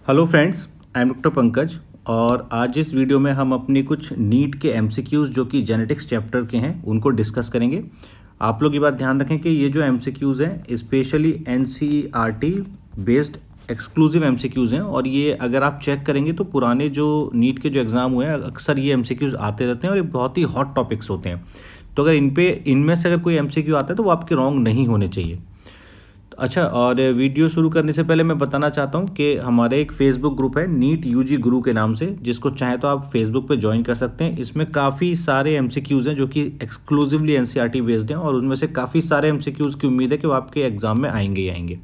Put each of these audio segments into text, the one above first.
Hello friends, I am doctor Pankaj और आज इस वीडियो में हम अपनी कुछ नीट के एमसीक्यूज़ जो कि जेनेटिक्स चैप्टर के हैं उनको डिस्कस करेंगे। आप लोग ये बात ध्यान रखें कि ये जो एमसीक्यूज़ हैं specially NCERT based exclusive MCQs हैं और ये अगर आप चेक करेंगे तो पुराने जो नीट के जो एग्ज़ाम हुए हैं अक्सर ये एमसीक्यूज़ आते रहते हैं और ये बहुत ही हॉट टॉपिक्स होते हैं। तो अगर इनमें से अगर कोई एमसीक्यू आता है तो वो आपके रॉन्ग नहीं होने चाहिए। अच्छा, और वीडियो शुरू करने से पहले मैं बताना चाहता हूँ कि हमारे एक फेसबुक ग्रुप है नीट यूजी गुरु के नाम से, जिसको चाहे तो आप फेसबुक पे ज्वाइन कर सकते हैं। इसमें काफ़ी सारे एमसीक्यूज़ हैं जो कि एक्सक्लूसिवली एनसीईआरटी बेस्ड हैं और उनमें से काफ़ी सारे एमसीक्यूज़ की उम्मीद है कि वो आपके एग्जाम में आएंगे ही आएंगे।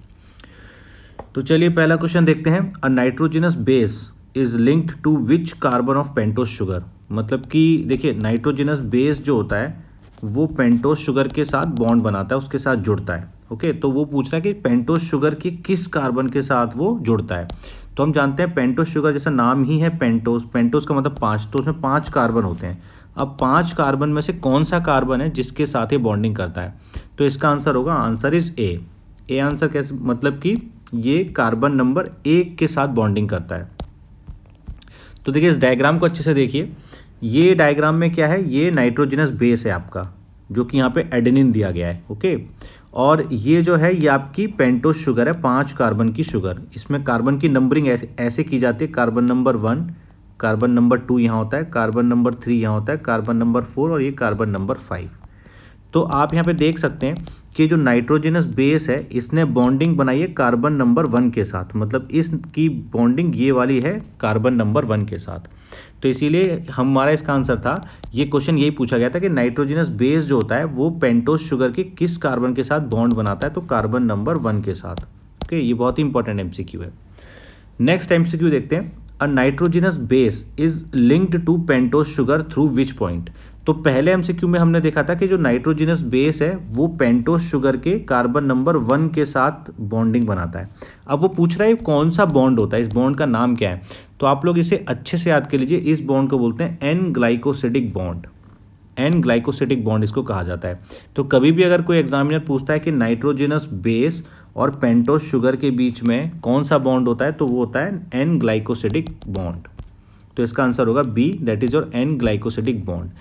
तो चलिए पहला क्वेश्चन देखते हैं। A nitrogenous base is linked to which carbon of pentose sugar. मतलब कि देखिए, नाइट्रोजिनस बेस जो होता है वो पेंटोज शुगर के साथ बॉन्ड बनाता है, उसके साथ जुड़ता है। ओके, तो वो पूछ रहा है कि पेंटोज शुगर के किस कार्बन के साथ वो जुड़ता है। तो हम जानते हैं पेंटोज शुगर, जैसा नाम ही है पेंटोज, पेंटोज का मतलब 5, तो उसमें 5 कार्बन होते हैं। अब 5 कार्बन में से कौन सा कार्बन है जिसके साथ ये बॉन्डिंग करता है? तो इसका आंसर होगा, आंसर इज ए आंसर कैसे, मतलब कि ये कार्बन नंबर 1 के साथ बॉन्डिंग करता है। तो देखिए इस डायग्राम को अच्छे से देखिए। ये डायग्राम में क्या है, ये नाइट्रोजनस बेस है आपका, जो कि यहाँ पे एडेनिन दिया गया है। ओके, और ये जो है ये आपकी पेंटोज शुगर है, 5 कार्बन की शुगर। इसमें कार्बन की नंबरिंग ऐसे की जाती है, कार्बन नंबर 1, कार्बन नंबर 2 यहाँ होता है, कार्बन नंबर 3 यहाँ होता है, कार्बन नंबर 4 और ये कार्बन नंबर 5। तो आप यहाँ पे देख सकते हैं कि जो नाइट्रोजनस बेस है इसने बॉन्डिंग बनाई है कार्बन नंबर 1 के साथ, मतलब इसकी बॉन्डिंग ये वाली है कार्बन नंबर 1 के साथ। तो इसीलिए हमारा इसका आंसर था, ये क्वेश्चन यही पूछा गया था कि नाइट्रोजनस बेस जो होता है वो पेंटोज शुगर के किस कार्बन के साथ बॉन्ड बनाता है, तो कार्बन नंबर 1 के साथ। ओके, ये बहुत ही इंपॉर्टेंट एमसीक्यू है। नेक्स्ट एमसीक्यू देखते हैं। A nitrogenous base is linked to pentose sugar through which point. तो पहले एमसीक्यू में हमने देखा था कि जो नाइट्रोजनस बेस है वो पेंटोज शुगर के कार्बन नंबर 1 के साथ बॉन्डिंग बनाता है। अब वो पूछ रहा है कौन सा बॉन्ड होता है, इस बॉन्ड का नाम क्या है। तो आप लोग इसे अच्छे से याद कर लीजिए, इस बॉन्ड को बोलते हैं N glycosidic bond. N glycosidic bond इसको कहा जाता है। तो कभी भी अगर कोई एग्जामिनर पूछता है कि नाइट्रोजनस बेस और पेंटोज शुगर के बीच में कौन सा बॉन्ड होता है, तो वो होता है एन ग्लाइकोसिडिक बॉन्ड। तो इसका आंसर होगा B, that is your N glycosidic bond.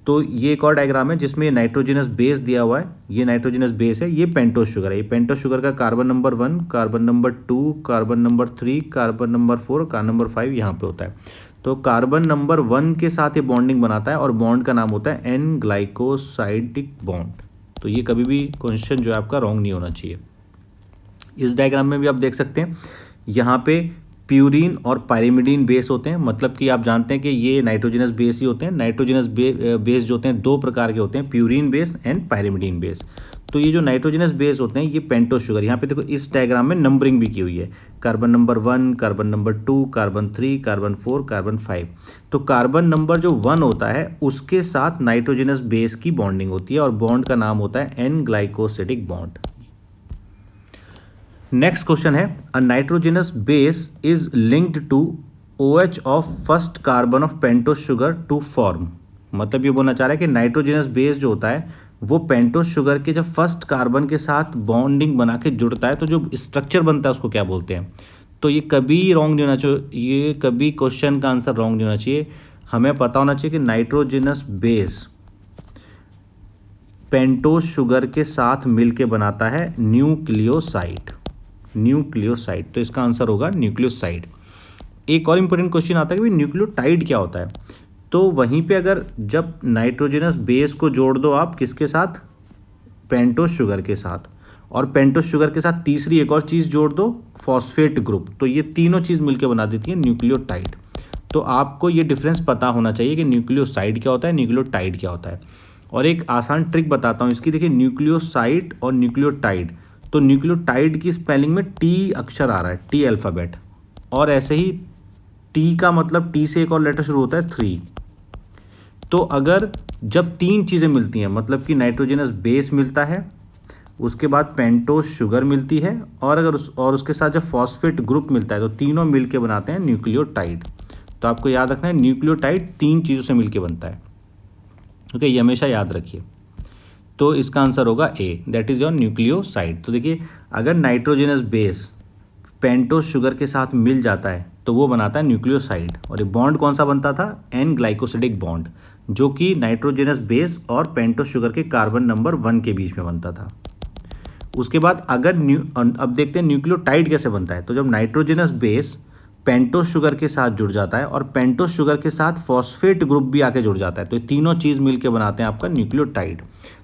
तो ये एक और डायग्राम है जिसमें ये नाइट्रोजनस बेस दिया हुआ है, ये नाइट्रोजनस बेस है, ये पेंटोज शुगर है। ये पेंटोज शुगर का carbon number 1, carbon number 2, carbon number 3, carbon number 4, carbon number 5 यहाँ पे होता है। तो कार्बन नंबर 1 के साथ ये बॉन्डिंग बनाता है और बॉन्ड का नाम होता है एन ग्लाइकोसाइडिक बॉन्ड। तो ये कभी भी क्वेश्चन जो है आपका रॉन्ग नहीं होना चाहिए। इस डायग्राम में भी आप देख सकते हैं, यहाँ पे प्यूरिन और पायरिमिडीन बेस होते हैं। मतलब कि आप जानते हैं कि ये नाइट्रोजनस बेस ही होते हैं। नाइट्रोजनस बेस जो होते हैं 2 प्रकार के होते हैं, purine base and pyrimidine base. तो ये जो नाइट्रोजनस बेस होते हैं ये पेंटोज शुगर, यहाँ पे देखो इस डायग्राम में नंबरिंग भी की हुई है, carbon number 1, carbon number 2, carbon 3, carbon 4, carbon 5। तो कार्बन नंबर जो 1 होता है उसके साथ नाइट्रोजनस बेस की बॉन्डिंग होती है और बॉन्ड का नाम होता है N glycosidic bond. Next question है, a nitrogenous base is linked to OH of first carbon of pentose sugar to form. मतलब ये बोलना चाह रहा है कि नाइट्रोजनस बेस जो होता है वो पेंटोज शुगर के जब फर्स्ट कार्बन के साथ बॉन्डिंग बना के जुड़ता है तो जो स्ट्रक्चर बनता है उसको क्या बोलते हैं। तो ये कभी रॉन्ग नहीं होना चाहिए, ये कभी क्वेश्चन का आंसर रॉन्ग नहीं होना चाहिए। हमें पता होना चाहिए कि नाइट्रोजनस बेस पेंटोज शुगर के साथ मिलके बनाता है न्यूक्लियोसाइड। न्यूक्लियोसाइड, तो इसका आंसर होगा न्यूक्लियोसाइड। एक और इंपॉर्टेंट क्वेश्चन आता है कि न्यूक्लियोटाइड क्या होता है। तो वहीं पे अगर जब नाइट्रोजनस बेस को जोड़ दो आप किसके साथ, पेंटोज शुगर के साथ, और पेंटोज शुगर के साथ तीसरी एक और चीज़ जोड़ दो, फॉस्फेट ग्रुप, तो ये तीनों चीज़ मिलकर बना देती है न्यूक्लियोटाइड। तो आपको ये डिफरेंस पता होना चाहिए कि न्यूक्लियोसाइड क्या होता है, न्यूक्लियोटाइड क्या होता है। और एक आसान ट्रिक बताता हूँ इसकी, देखिए न्यूक्लियोसाइड और न्यूक्लियोटाइड, तो न्यूक्लियोटाइड की स्पेलिंग में टी अक्षर आ रहा है, टी अल्फ़ाबेट, और ऐसे ही टी का मतलब टी से एक और लेटर शुरू होता है 3। तो अगर जब 3 चीज़ें मिलती हैं, मतलब कि नाइट्रोजनस बेस मिलता है, उसके बाद पेंटोज शुगर मिलती है, और अगर उसके साथ जब फॉस्फेट ग्रुप मिलता है, तो तीनों मिलके बनाते हैं न्यूक्लियोटाइड। तो आपको याद रखना है न्यूक्लियोटाइड 3 चीज़ों से मिलके बनता है। ओके, ये हमेशा याद रखिए। तो इसका आंसर होगा ए, दैट इज योर न्यूक्लियोसाइड। तो देखिए, अगर नाइट्रोजनस बेस पेंटोस शुगर के साथ मिल जाता है तो वो बनाता है न्यूक्लियोसाइड। और ये बॉन्ड कौन सा बनता था? एन ग्लाइकोसिडिक बॉन्ड, जो कि नाइट्रोजनस बेस और पेंटोस शुगर के कार्बन नंबर 1 के बीच में बनता था। उसके बाद अगर अब देखते हैं न्यूक्लियोटाइड कैसे बनता है। तो जब नाइट्रोजनस बेस पेंटोस शुगर के साथ जुड़ जाता है और पेंटोस शुगर के साथ फॉस्फेट ग्रुप भी आके जुड़ जाता है, तो ये तीनों चीज़ मिलके बनाते हैं आपका न्यूक्लियोटाइड।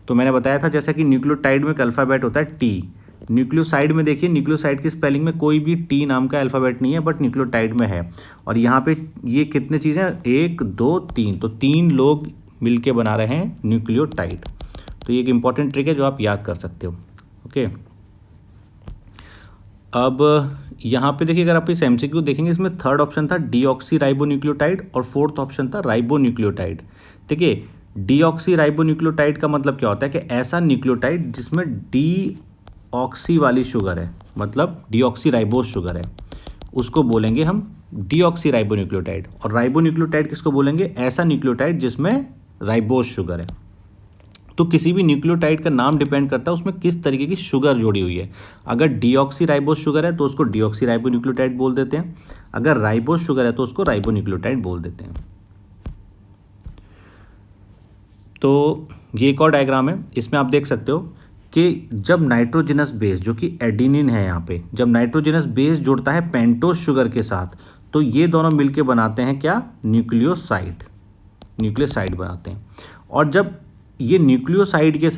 तो मैंने बताया था जैसा कि न्यूक्लियोटाइड में एक अल्फ़ाबेट होता है टी, न्यूक्लियोसाइड में देखिए न्यूक्लियोसाइड की स्पेलिंग में कोई भी टी नाम का अल्फ़ाबेट नहीं है, बट न्यूक्लियोटाइड में है। और यहाँ पे ये कितने चीज़ें हैं? 1 2 3, तो 3 लोग मिलके बना रहे हैं न्यूक्लियोटाइड। तो ये एक इंपॉर्टेंट ट्रिक है जो आप याद कर सकते हो। ओके, अब यहाँ पे देखिए, अगर आप इस एमसीक्यू देखेंगे, इसमें थर्ड ऑप्शन था डीऑक्सी राइबोन्यूक्लियोटाइड और फोर्थ ऑप्शन था राइबोन्यूक्लियोटाइड। देखिए, डीऑक्सी राइबोन्यूक्लियोटाइड का मतलब क्या होता है कि ऐसा न्यूक्लियोटाइड जिसमें डीऑक्सी वाली शुगर है, मतलब डीऑक्सी राइबोस शुगर है, उसको बोलेंगे हम डीऑक्सी राइबोन्यूक्लियोटाइड। और राइबोन्यूक्लियोटाइड किसको बोलेंगे? ऐसा न्यूक्लियोटाइड जिसमें राइबोस शुगर है। तो किसी भी न्यूक्लियोटाइड का नाम डिपेंड करता है उसमें किस तरीके की शुगर जुड़ी हुई है। अगर डीऑक्सी राइबोस शुगर है तो उसको डीऑक्सी राइबोन्यूक्लियोटाइड बोल देते हैं, अगर राइबोस शुगर है तो उसको राइबोन्यूक्लियोटाइड बोल देते हैं। तो ये एक और डायग्राम है, इसमें आप देख सकते हो कि जब नाइट्रोजनस बेस, जो कि एडिनिन है यहाँ पे, जब नाइट्रोजनस बेस जुड़ता है पेंटोस शुगर के साथ, तो ये दोनों मिलके बनाते हैं क्या? न्यूक्लियोसाइड, न्यूक्लियोसाइड बनाते हैं। और जब ये न्यूक्लियोसाइड के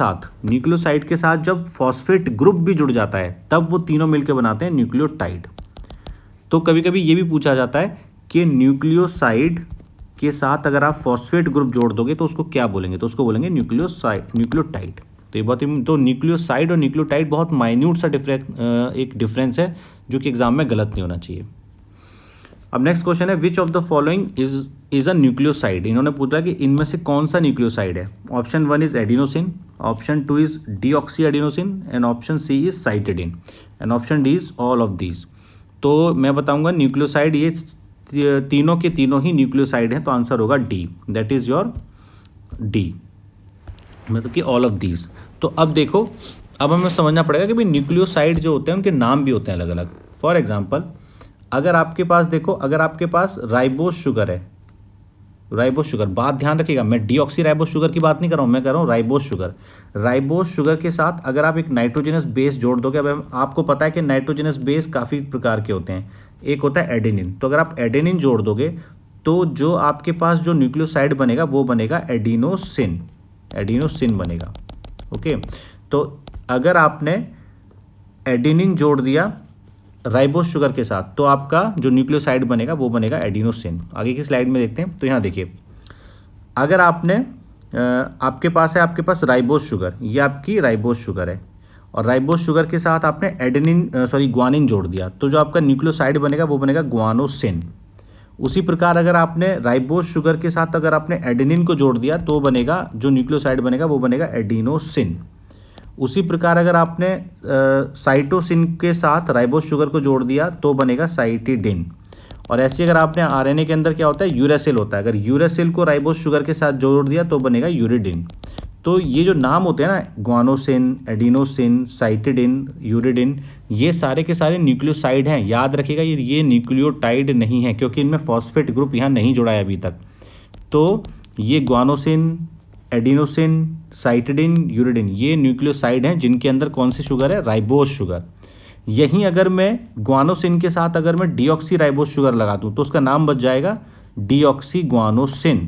साथ जब फॉस्फेट ग्रुप भी जुड़ जाता है, तब वो तीनों मिलकर बनाते हैं न्यूक्लियोटाइड। तो कभी कभी ये भी पूछा जाता है कि न्यूक्लियोसाइड के साथ अगर आप फॉस्फेट ग्रुप जोड़ दोगे तो उसको क्या बोलेंगे? तो उसको बोलेंगे न्यूक्लियोटाइड। तो ये तो न्यूक्लियोसाइड और न्यूक्लियोटाइड बहुत माइन्यूट सा एक डिफरेंस है, जो कि एग्जाम में गलत नहीं होना चाहिए। अब नेक्स्ट क्वेश्चन है, which of the following is a nucleoside. इन्होंने पूछा कि इनमें से कौन सा न्यूक्लियोसाइड है। Option 1 is adenosine, option 2 is deoxyadenosine, and option C is cytidine, and option D is all of these. तो मैं बताऊंगा न्यूक्लियोसाइड, ये तीनों के तीनों ही न्यूक्लियोसाइड हैं, तो आंसर होगा D, that is your D, मतलब कि ऑल ऑफ दीज। तो अब देखो, अब हमें समझना पड़ेगा कि भाई न्यूक्लियोसाइड जो होते हैं उनके नाम भी होते हैं अलग अलग। फॉर एग्जाम्पल, अगर आपके पास देखो, अगर आपके पास राइबोस शुगर है, राइबोस शुगर, बात ध्यान रखिएगा, मैं डीऑक्सी राइबोस शुगर की बात नहीं कर रहा हूँ, मैं कह रहा हूँ राइबोस शुगर। राइबोस शुगर के साथ अगर आप एक नाइट्रोजनस बेस जोड़ दोगे, अब आपको पता है कि नाइट्रोजनस बेस काफ़ी प्रकार के होते हैं, एक होता है एडेनिन। तो अगर आप एडेनिन जोड़ दोगे तो जो आपके पास जो न्यूक्लियोसाइड बनेगा वो बनेगा एडिनोसिन, एडिनोसिन बनेगा। ओके, तो अगर आपने एडेनिन जोड़ दिया राइबोस शुगर के साथ, तो आपका जो न्यूक्लियोसाइड बनेगा वो बनेगा एडिनोसिन। आगे की स्लाइड में देखते हैं। तो यहाँ देखिए, अगर आपने आपके पास राइबोस शुगर, ये आपकी राइबोस शुगर है, और राइबोस शुगर के साथ आपने ग्वानिन जोड़ दिया, तो जो आपका न्यूक्लियोसाइड बनेगा वो बनेगा ग्वानोसिन। उसी प्रकार अगर आपने राइबोस शुगर के साथ अगर आपने एडेनिन को जोड़ दिया तो बनेगा, जो न्यूक्लियोसाइड बनेगा वो बनेगा एडिनोसिन। उसी प्रकार अगर आपने साइटोसिन के साथ राइबोस शुगर को जोड़ दिया तो बनेगा साइटिडिन। और ऐसे अगर आपने आरएनए के अंदर क्या होता है? यूरेसिल होता है, अगर यूरेसिल को राइबोस शुगर के साथ जोड़ दिया तो बनेगा यूरिडिन। तो ये जो नाम होते हैं ना, ग्वानोसिन, एडिनोसिन, साइटिडिन, यूरिडिन, ये सारे के सारे न्यूक्लियोसाइड हैं। याद रखिएगा, ये न्यूक्लियोटाइड नहीं है, क्योंकि इनमें फॉस्फेट ग्रुप यहाँ नहीं जुड़ा है अभी तक। तो ये ग्वानोसिन, एडिनोसिन, साइटिडिन, यूरिडिन, ये न्यूक्लियोसाइड हैं जिनके अंदर कौन सी शुगर है? Ribose sugar. यहीं अगर मैं ग्वानोसिन के साथ अगर मैं डीऑक्सी राइबोस शुगर लगा दूं तो उसका नाम बच जाएगा डीऑक्सी ग्वानोसिन।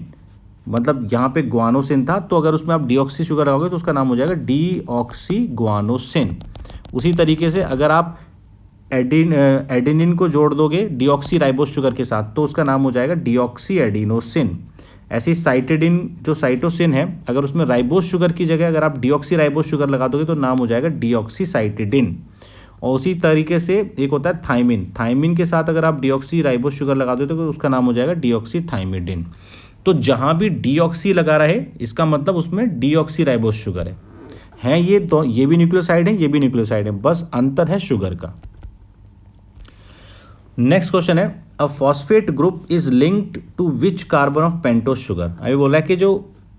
मतलब यहाँ पे ग्वानोसिन था, तो अगर उसमें आप डीऑक्सी शुगर लगाओगे तो उसका नाम हो जाएगा डीऑक्सी ग्वानोसिन। उसी तरीके से अगर आप एडेनिन को जोड़ दोगे डीऑक्सी राइबोस शुगर के साथ तो उसका नाम हो जाएगा डीऑक्सी एडिनोसिन। ऐसी साइटिडिन जो साइटोसिन है, अगर उसमें राइबोस शुगर की जगह अगर आप डीऑक्सी राइबोस शुगर लगा दोगे तो नाम हो जाएगा डीऑक्सी साइटिडिन। और उसी तरीके से एक होता है थाइमिन, थाइमिन के साथ अगर आप डीऑक्सी राइबोस शुगर लगा दोगे तो उसका नाम हो जाएगा डीऑक्सी थाइमिडिन। तो जहाँ भी डीऑक्सी लगा रहे इसका मतलब उसमें डीऑक्सी राइबोस शुगर है ये भी न्यूक्लियोसाइड है, ये भी न्यूक्लियोसाइड है, बस अंतर है शुगर का। नेक्स्ट क्वेश्चन है, a phosphate group is linked to which carbon of pentose sugar. अभी बोला है कि जो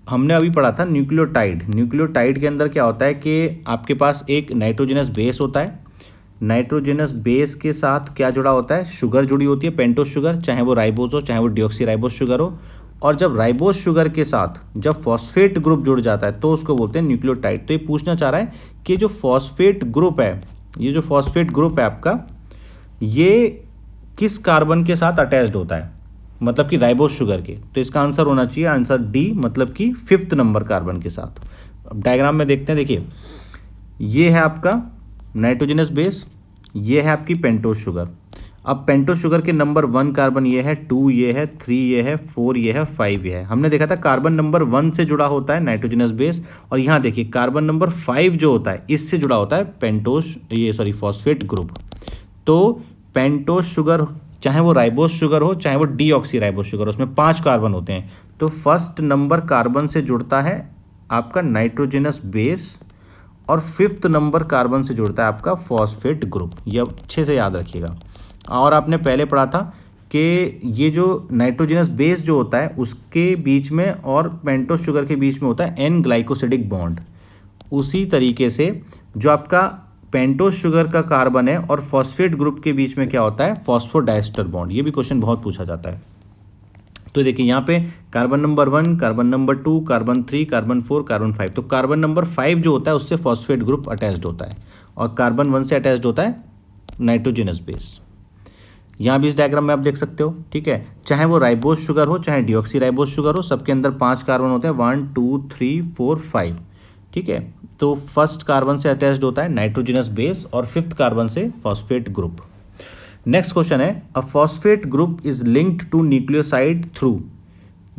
हमने अभी पढ़ा था न्यूक्लियोटाइड, न्यूक्लियोटाइड के अंदर क्या होता है कि आपके पास एक नाइट्रोजनस बेस होता है, नाइट्रोजनस बेस के साथ क्या जुड़ा होता है, शुगर जुड़ी होती है, पेंटोस शुगर, चाहे वो राइबोज हो चाहे वो डिऑक्सीराइबोस शुगर हो। और जब राइबोज शुगर के साथ जब फॉस्फेट ग्रुप जुड़ जाता है तो उसको बोलते हैं न्यूक्लियोटाइड। तो ये पूछना चाह रहा है कि जो फॉस्फेट ग्रुप है, ये जो फॉस्फेट ग्रुप है आपका, ये किस कार्बन के साथ अटैच्ड होता है, मतलब कि राइबोज शुगर के। तो इसका आंसर होना चाहिए आंसर डी, मतलब कि 5th नंबर कार्बन के साथ। अब डायग्राम में देखते हैं, देखिए ये है आपका नाइट्रोजनस बेस, ये है आपकी पेंटोस शुगर। अब पेंटोस शुगर के नंबर 1 कार्बन ये है, 2 ये है, 3 ये है, 4 ये है, 5 ये है। हमने देखा था कार्बन नंबर 1 से जुड़ा होता है नाइट्रोजनस बेस, और यहाँ देखिए कार्बन नंबर 5 जो होता है इससे जुड़ा होता है फॉस्फेट ग्रुप। तो पेंटोस शुगर चाहे वो राइबोस शुगर हो चाहे वो डीऑक्सीराइबोस शुगर हो, उसमें 5 कार्बन होते हैं। तो फर्स्ट नंबर कार्बन से जुड़ता है आपका नाइट्रोजनस बेस, और 5th नंबर कार्बन से जुड़ता है आपका फॉस्फेट ग्रुप। ये अच्छे से याद रखिएगा। और आपने पहले पढ़ा था कि ये जो नाइट्रोजनस बेस जो होता है उसके बीच में और पेंटोस शुगर के बीच में होता है एन ग्लाइकोसिडिक बॉन्ड। उसी तरीके से जो आपका पेंटोस शुगर का कार्बन है और फॉस्फेट ग्रुप के बीच में क्या होता है, फॉस्फोडाइस्टर बॉन्ड। ये भी क्वेश्चन बहुत पूछा जाता है। तो देखिए यहाँ पे carbon number 1, carbon number 2, carbon 3, carbon 4, carbon 5। तो कार्बन नंबर 5 जो होता है उससे फॉस्फेट ग्रुप अटैच्ड होता है, और कार्बन 1 से अटैच्ड होता है नाइट्रोजनस बेस। यहाँ भी इस डायग्राम में आप देख सकते हो, ठीक है। चाहे वो राइबोस शुगर हो चाहे डिऑक्सीराइबोस शुगर हो, सबके अंदर 5 कार्बन होते हैं, 1 2 3 4 5, ठीक है। तो फर्स्ट कार्बन से अटैच्ड होता है नाइट्रोजनस बेस और 5th कार्बन से फॉस्फेट ग्रुप। नेक्स्ट क्वेश्चन है, a phosphate group is linked to nucleoside through.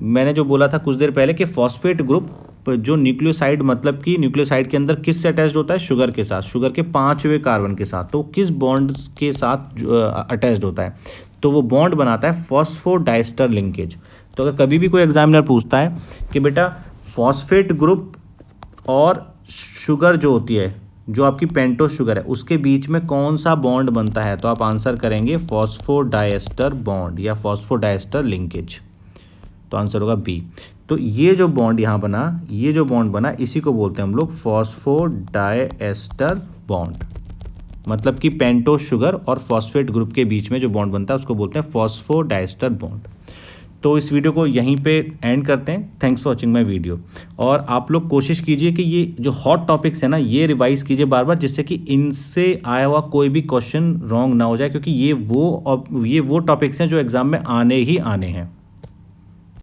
मैंने जो बोला था कुछ देर पहले कि फॉस्फेट ग्रुप जो न्यूक्लियोसाइड, मतलब कि न्यूक्लियोसाइड के अंदर किस से अटैच्ड होता है, शुगर के साथ, शुगर के 5वें कार्बन के साथ। तो किस बॉन्ड के साथ अटैच्ड होता है, तो वो बॉन्ड बनाता है फॉस्फोडाइस्टर लिंकेज। तो अगर कभी भी कोई एग्जामिनर पूछता है कि बेटा फॉस्फेट ग्रुप और शुगर जो होती है, जो आपकी पेंटोस शुगर है, उसके बीच में कौन सा बॉन्ड बनता है, तो आप आंसर करेंगे फॉस्फोडाइस्टर बॉन्ड या फॉस्फोडाइस्टर लिंकेज। तो आंसर होगा बी। तो ये जो बॉन्ड यहाँ बना, ये जो बॉन्ड बना, इसी को बोलते हैं हम लोग फॉस्फोडाइस्टर बॉन्ड। मतलब कि पेंटोस शुगर और फॉस्फेट ग्रुप के बीच में जो बॉन्ड बनता है उसको बोलते हैं फॉस्फोडाइस्टर बॉन्ड। तो इस वीडियो को यहीं पे एंड करते हैं। Thanks for watching my video. और आप लोग कोशिश कीजिए कि ये जो हॉट टॉपिक्स है ना, ये रिवाइज कीजिए बार बार, जिससे कि इनसे आया हुआ कोई भी क्वेश्चन रॉन्ग ना हो जाए, क्योंकि ये वो टॉपिक्स हैं जो एग्जाम में आने ही आने हैं।